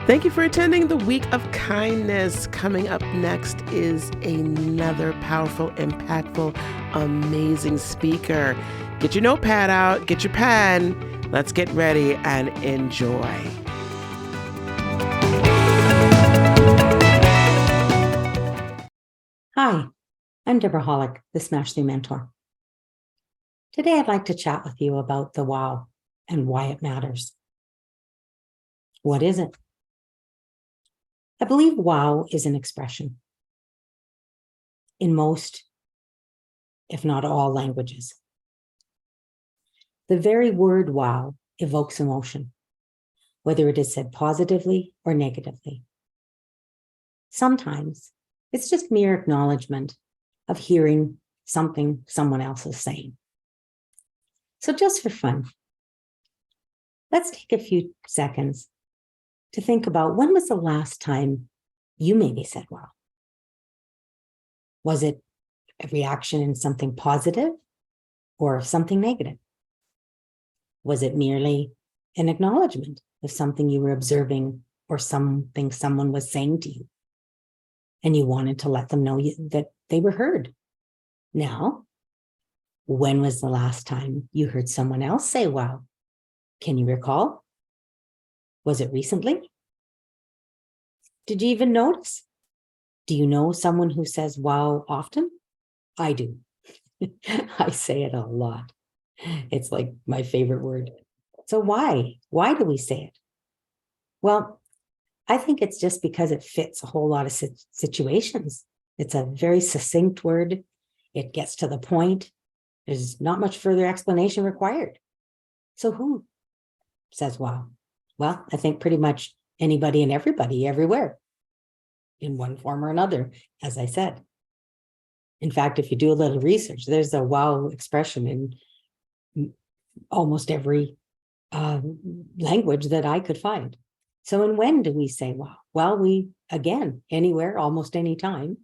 Thank you for attending the Week of Kindness. Coming up next is another powerful, impactful, amazing speaker. Get your notepad out, get your pen. Let's get ready and enjoy. Hi, I'm Debora Hollick, the Smash Through Mentor. Today, I'd like to chat with you about the WOW and why it matters. What is it? I believe WOW is an expression in most, if not all, languages. The very word WOW evokes emotion, whether it is said positively or negatively. Sometimes it's just mere acknowledgement of hearing something someone else is saying. So just for fun, let's take a few seconds to think about when was the last time you maybe said wow? Was it a reaction in something positive or something negative? Was it merely an acknowledgement of something you were observing or something someone was saying to you, and you wanted to let them know that they were heard? Now, when was the last time you heard someone else say wow? Can you recall? Was it recently? Did you even notice? Do you know someone who says wow often? I do. I say it a lot. It's like my favorite word. So why? Why do we say it? Well, I think it's just because it fits a whole lot of situations. It's a very succinct word. It gets to the point. There's not much further explanation required. So who says wow? Well, I think pretty much anybody and everybody everywhere in one form or another, as I said. In fact, if you do a little research, there's a wow expression in almost every language that I could find. So, and when do we say wow? Well, we, again, anywhere, almost any time,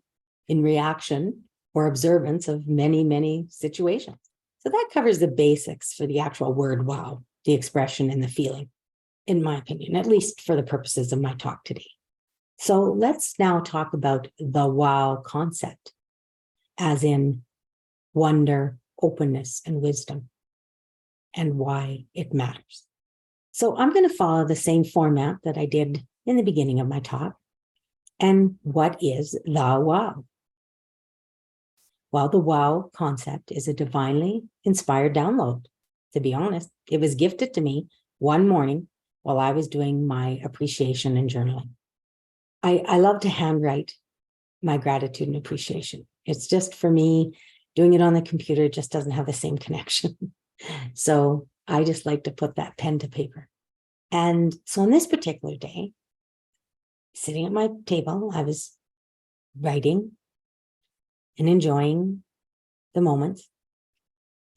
in reaction or observance of many, many situations. So that covers the basics for the actual word wow, the expression and the feeling, in my opinion, at least for the purposes of my talk today. So let's now talk about the wow concept, as in wonder, openness, and wisdom, and why it matters. So I'm going to follow the same format that I did in the beginning of my talk. And what is the wow? Well, the wow concept is a divinely inspired download. To be honest, it was gifted to me one morning while I was doing my appreciation and journaling. I love to handwrite my gratitude and appreciation. It's just, for me, doing it on the computer just doesn't have the same connection. So I just like to put that pen to paper. And so on this particular day, sitting at my table, I was writing and enjoying the moment.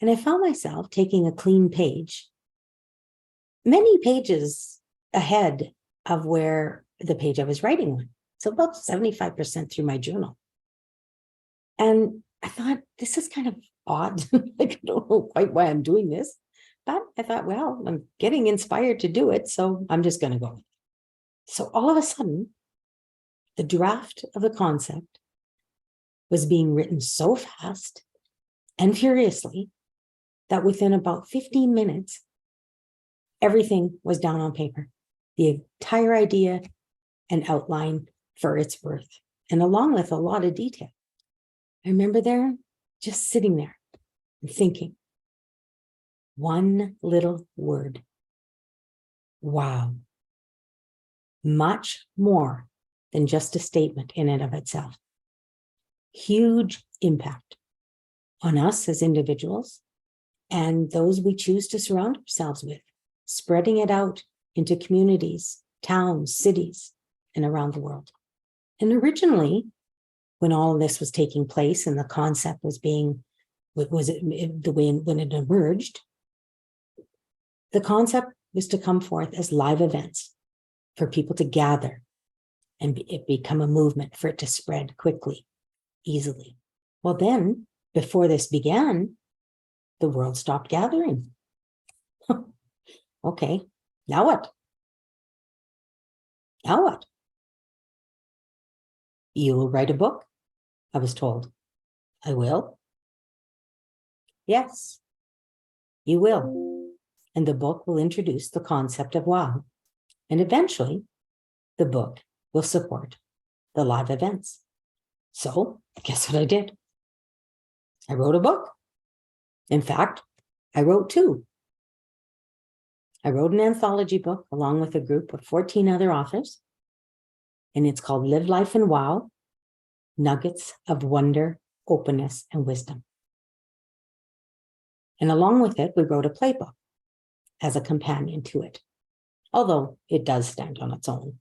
And I found myself taking a clean page, many pages ahead of where the page I was writing on. So about 75% through my journal. And I thought, this is kind of odd. Like, I don't know quite why I'm doing this, but I thought, well, I'm getting inspired to do it, so I'm just going to go. So all of a sudden, the draft of the concept was being written so fast and furiously that within about 15 minutes, everything was down on paper. The entire idea and outline for its worth, and along with a lot of detail. I remember there, just sitting there and thinking, one little word, wow, much more than just a statement in and of itself. Huge impact on us as individuals and those we choose to surround ourselves with, spreading it out into communities, towns, cities, and around the world. And originally, when all of this was taking place and the concept was being, the way when it emerged, the concept was to come forth as live events for people to gather and it become a movement, for it to spread quickly, easily. Well, then, before this began, the world stopped gathering. Okay, now what? Now what? You will write a book, I was told. I will. Yes, you will. And the book will introduce the concept of WOW. And eventually, the book will support the live events. So guess what I did? I wrote a book. In fact, I wrote two. I wrote an anthology book along with a group of 14 other authors, and it's called Live Life in WOW, Nuggets of Wonder, Openness, and Wisdom. And along with it, we wrote a playbook as a companion to it, although it does stand on its own.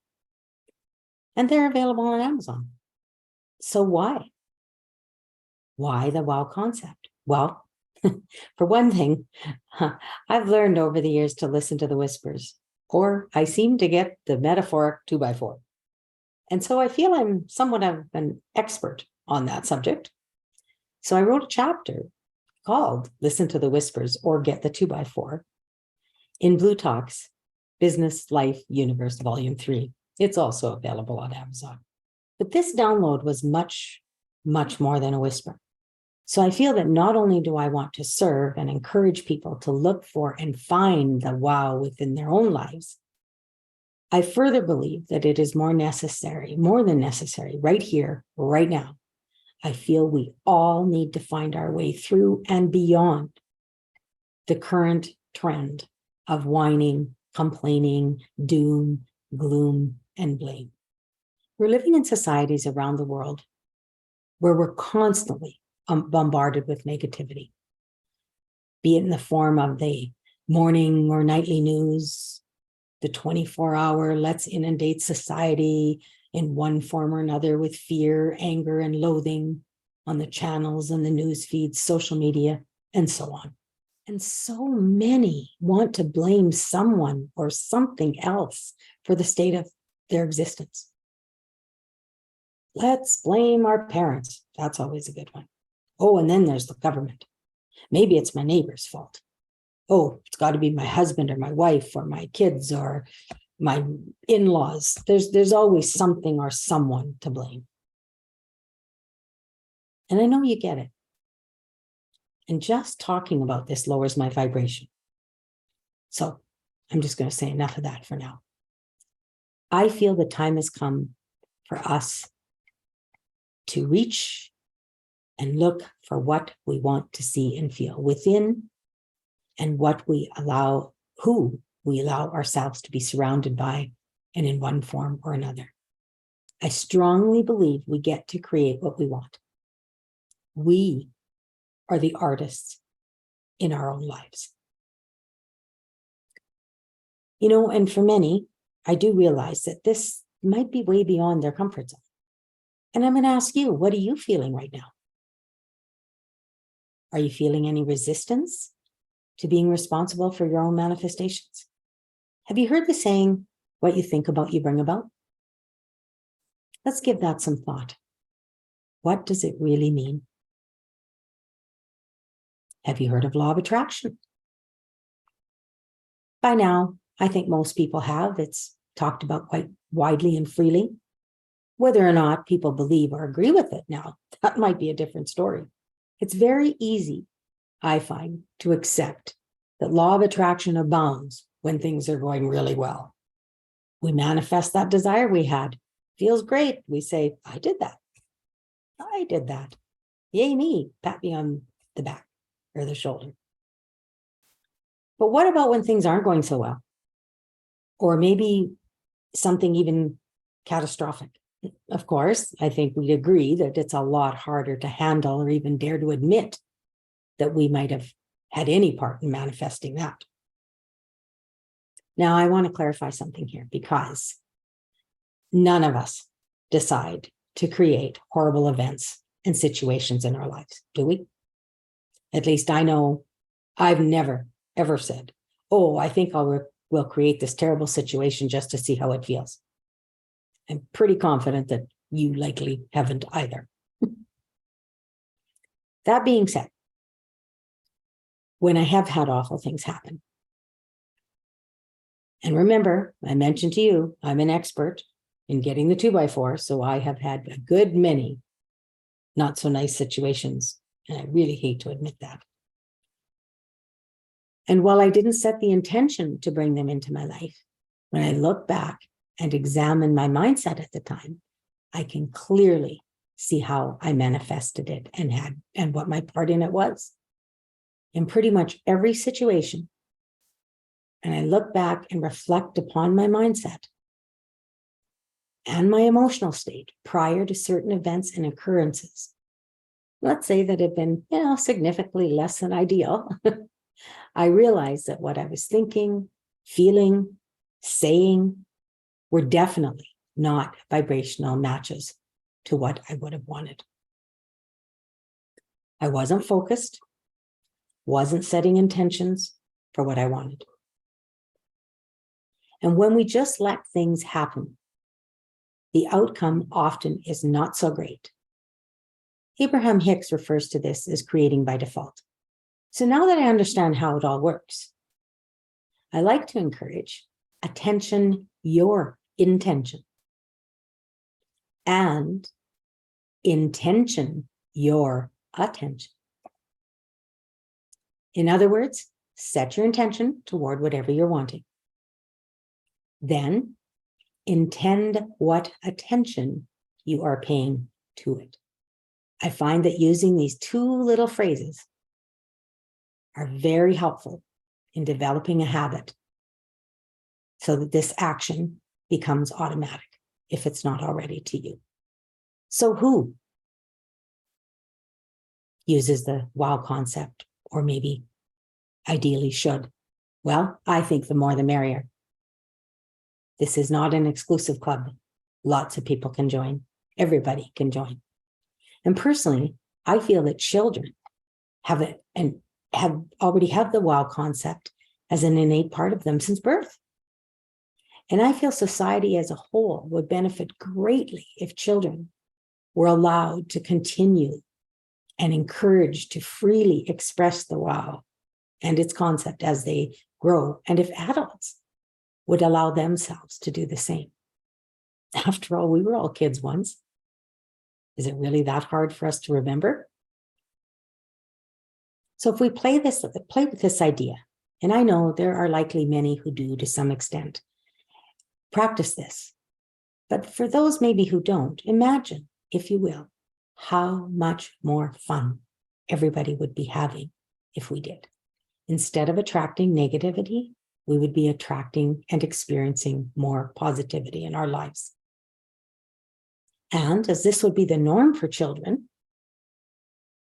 And they're available on Amazon. So why? Why the WOW concept? Well, for one thing, I've learned over the years to listen to the whispers, or I seem to get the metaphoric 2x4. And so I feel I'm somewhat of an expert on that subject. So I wrote a chapter called Listen to the Whispers or Get the 2x4 in Blue Talk's Business Life Universe Volume 3. It's also available on Amazon. But this download was much, much more than a whisper. So I feel that not only do I want to serve and encourage people to look for and find the WOW within their own lives, I further believe that it is more than necessary, right here, right now. I feel we all need to find our way through and beyond the current trend of whining, complaining, doom, gloom, and blame. We're living in societies around the world where we're constantly bombarded with negativity, be it in the form of the morning or nightly news, the 24-hour let's inundate society in one form or another with fear, anger, and loathing on the channels and the news feeds, social media, and so on. And so many want to blame someone or something else for the state of their existence. Let's blame our parents. That's always a good one. Oh, and then there's the government. Maybe it's my neighbor's fault. Oh, it's got to be my husband or my wife or my kids or my in-laws. There's always something or someone to blame. And I know you get it. And just talking about this lowers my vibration. So I'm just going to say enough of that for now. I feel the time has come for us to reach and look for what we want to see and feel within, and what we allow, who we allow ourselves to be surrounded by, and in one form or another. I strongly believe we get to create what we want. We are the artists in our own lives. You know, and for many, I do realize that this might be way beyond their comfort zone. And I'm going to ask you, what are you feeling right now? Are you feeling any resistance to being responsible for your own manifestations? Have you heard the saying, what you think about, you bring about? Let's give that some thought. What does it really mean? Have you heard of law of attraction? By now, I think most people have. It's talked about quite widely and freely. Whether or not people believe or agree with it now, that might be a different story. It's very easy, I find, to accept that law of attraction abounds when things are going really well. We manifest that desire we had. Feels great. We say, I did that. I did that. Yay me. Pat me on the back or the shoulder. But what about when things aren't going so well? Or maybe something even catastrophic? Of course, I think we'd agree that it's a lot harder to handle or even dare to admit that we might have had any part in manifesting that. Now, I want to clarify something here, because none of us decide to create horrible events and situations in our lives, do we? At least I know I've never, ever said, oh, I think we'll create this terrible situation just to see how it feels. I'm pretty confident that you likely haven't either. That being said, when I have had awful things happen, and remember, I mentioned to you, I'm an expert in getting the 2x4. So I have had a good many not so nice situations. And I really hate to admit that. And while I didn't set the intention to bring them into my life, when I look back and examine my mindset at the time, I can clearly see how I manifested it and what my part in it was. In pretty much every situation, and I look back and reflect upon my mindset and my emotional state prior to certain events and occurrences, let's say that have been, significantly less than ideal, I realized that what I was thinking, feeling, saying were definitely not vibrational matches to what I would have wanted. I wasn't focused, wasn't setting intentions for what I wanted. And when we just let things happen, the outcome often is not so great. Abraham Hicks refers to this as creating by default. So now that I understand how it all works, I like to encourage attention, your intention, and intention, your attention. In other words, set your intention toward whatever you're wanting. Then intend what attention you are paying to it. I find that using these two little phrases are very helpful in developing a habit so that this action becomes automatic if it's not already to you. So who uses the WOW concept, or maybe ideally should? Well, I think the more the merrier. This is not an exclusive club. Lots of people can join. Everybody can join. And personally, I feel that children have it and already have the WOW concept as an innate part of them since birth. And I feel society as a whole would benefit greatly if children were allowed to continue and encouraged to freely express the WOW and its concept as they grow, and if adults would allow themselves to do the same. After all, we were all kids once. Is it really that hard for us to remember? So if we play with this idea, and I know there are likely many who do to some extent, practice this. But for those maybe who don't, imagine, if you will, how much more fun everybody would be having if we did. Instead of attracting negativity, we would be attracting and experiencing more positivity in our lives. And as this would be the norm for children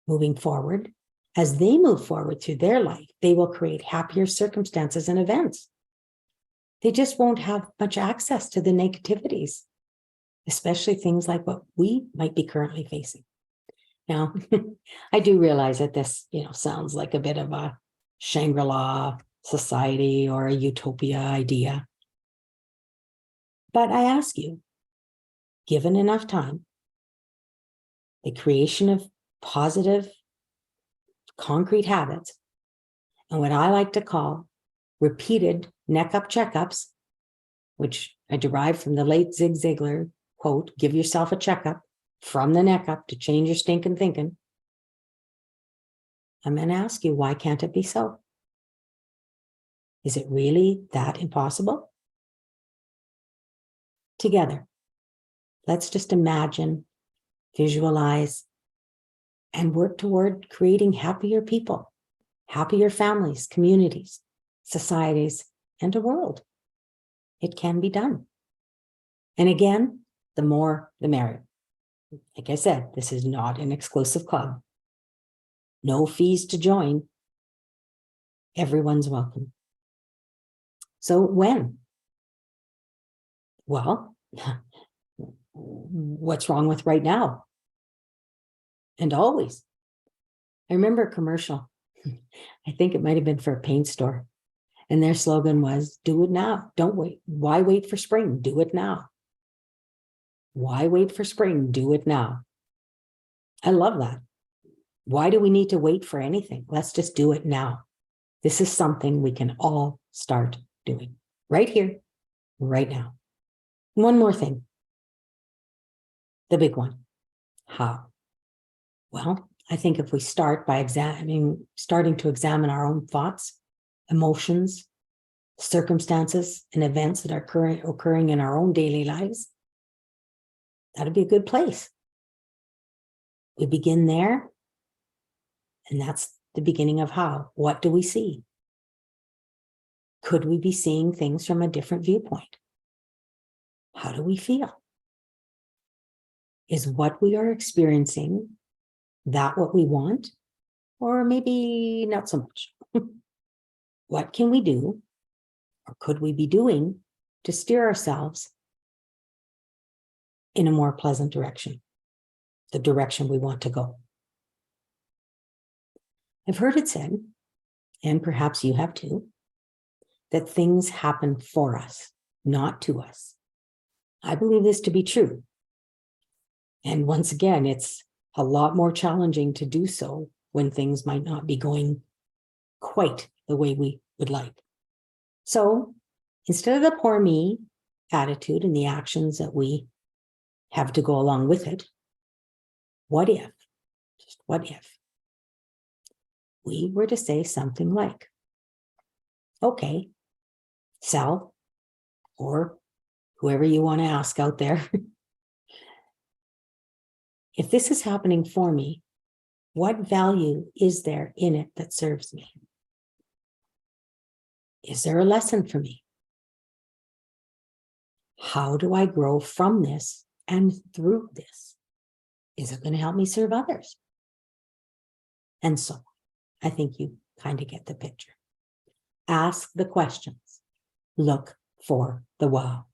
moving forward, as they move forward through their life, they will create happier circumstances and events. They just won't have much access to the negativities, especially things like what we might be currently facing. Now, I do realize that this, sounds like a bit of a Shangri-La society or a utopia idea. But I ask you, given enough time, the creation of positive, concrete habits, and what I like to call repeated neck-up checkups, which I derived from the late Zig Ziglar quote, give yourself a checkup from the neck up to change your stinking thinking. I'm going to ask you, why can't it be so? Is it really that impossible? Together, let's just imagine, visualize, and work toward creating happier people, happier families, communities, societies, and a world. It can be done. And again, the more, the merrier. Like I said, this is not an exclusive club. No fees to join. Everyone's welcome. So when? Well, what's wrong with right now? And always. I remember a commercial. I think it might have been for a paint store. And their slogan was, do it now. Don't wait. Why wait for spring? Do it now. Why wait for spring? Do it now. I love that. Why do we need to wait for anything? Let's just do it now. This is something we can all start doing right here, right now. One more thing. The big one. How? Well, I think if we start by starting to examine our own thoughts, emotions, circumstances, and events that are occurring in our own daily lives, that'd be a good place. We begin there, and that's the beginning of how. What do we see? Could we be seeing things from a different viewpoint? How do we feel? Is what we are experiencing that what we want? Or maybe not so much. What can we do, or could we be doing, to steer ourselves in a more pleasant direction, the direction we want to go? I've heard it said, and perhaps you have too, that things happen for us, not to us. I believe this to be true. And once again, it's a lot more challenging to do so when things might not be going quite the way we would like. So instead of the poor me attitude and the actions that we have to go along with it, what if, just what if, we were to say something like, okay, Sal, or whoever you want to ask out there, if this is happening for me, what value is there in it that serves me? Is there a lesson for me? How do I grow from this and through this? Is it going to help me serve others? And so I think you kind of get the picture. Ask the questions. Look for the wow.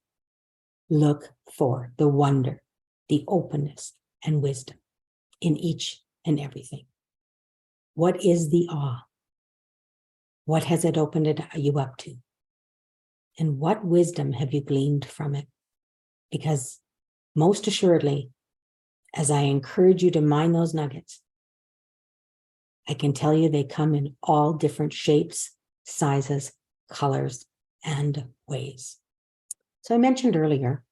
Look for the wonder, the openness, and wisdom in each and everything. What is the awe? What has it opened you up to? And what wisdom have you gleaned from it? Because most assuredly, as I encourage you to mine those nuggets, I can tell you they come in all different shapes, sizes, colors, and ways. So I mentioned earlier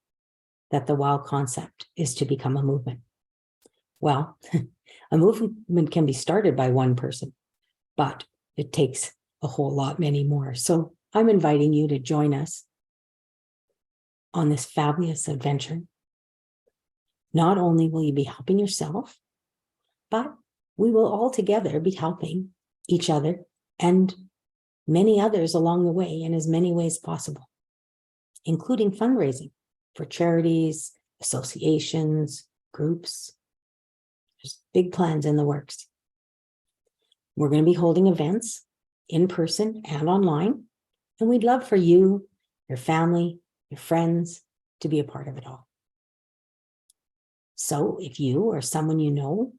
that the WOW concept is to become a movement. Well, a movement can be started by one person, but it takes a whole lot many more. So I'm inviting you to join us on this fabulous adventure. Not only will you be helping yourself, but we will all together be helping each other and many others along the way in as many ways possible, including fundraising for charities, associations, groups. There's big plans in the works. We're going to be holding events in person and online, and we'd love for you, your family, your friends to be a part of it all. So if you or someone you know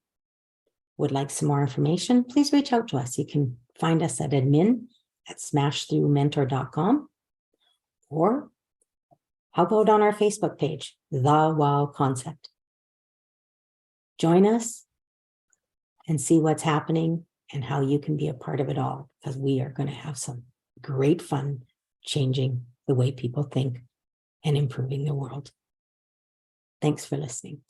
would like some more information, please reach out to us. You can find us at admin@smashthroughmentor.com, or how about on our Facebook page, The WOW Concept. Join us and see what's happening and how you can be a part of it all, because we are going to have some great fun changing the way people think and improving the world. Thanks for listening.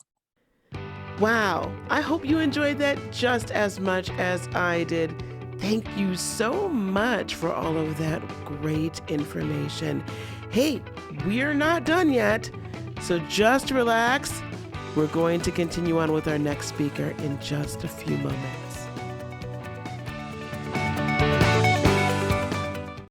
Wow, I hope you enjoyed that just as much as I did. Thank you so much for all of that great information. Hey, we're not done yet, so just relax. We're going to continue on with our next speaker in just a few moments.